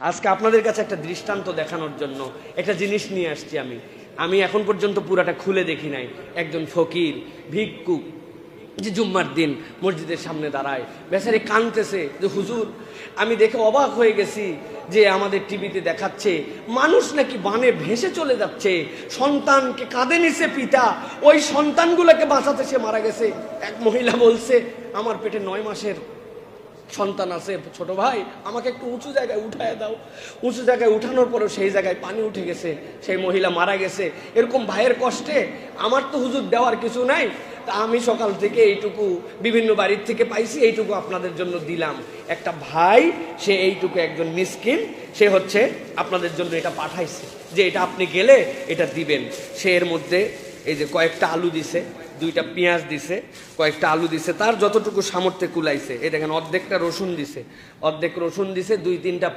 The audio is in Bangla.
আজকে আপনাদের কাছে একটা দৃষ্টান্ত দেখানোর জন্য একটা জিনিস নিয়ে আসছি। আমি এখন পর্যন্ত পুরাটা খুলে দেখি নাই। একজন ফকির ভিক্ষুক যে জুম্মার দিন মসজিদের সামনে দাঁড়ায়, বেচারি কাঁদতেছে যে হুজুর, আমি দেখে অবাক হয়ে গেছি যে আমাদের টিভিতে দেখাচ্ছে মানুষ নাকি বানে ভেসে চলে যাচ্ছে, সন্তানকে কাঁধে নিছে পিতা, ওই সন্তানগুলোকে বাঁচাতে সে মারা গেছে। এক মহিলা বলছে, আমার পেটে 9 মাসের সন্তান আছে, ছোট ভাই আমাকে একটু উঁচু জায়গায় উঠায় দাও। উঁচু জায়গায় উঠানোর পরেও সেই জায়গায় পানি উঠে গেছে, সেই মহিলা মারা গেছে। এরকম ভাইয়ের কষ্টে আমার তো হুজুর দেওয়ার কিছু নাই, তা আমি সকাল থেকে এইটুকু বিভিন্ন বাড়ির থেকে পাইছি, এইটুকু আপনাদের জন্য দিলাম। একটা ভাই সে এইটুকু, একজন মিসকিন, সে হচ্ছে আপনাদের জন্য এটা পাঠাইছে যে এটা আপনি গেলে এটা দিবেন। সে এর মধ্যে এই যে কয়েকটা আলু দিছে, 2টা পেঁয়াজ দিছে, কয়েকটা আলু দিছে, তার যতটুকু সামর্থ্যে কুলাইছে। এই দেখেন অর্ধেকটা রসুন দিছে, অর্ধেক রসুন দিছে, 2-3টা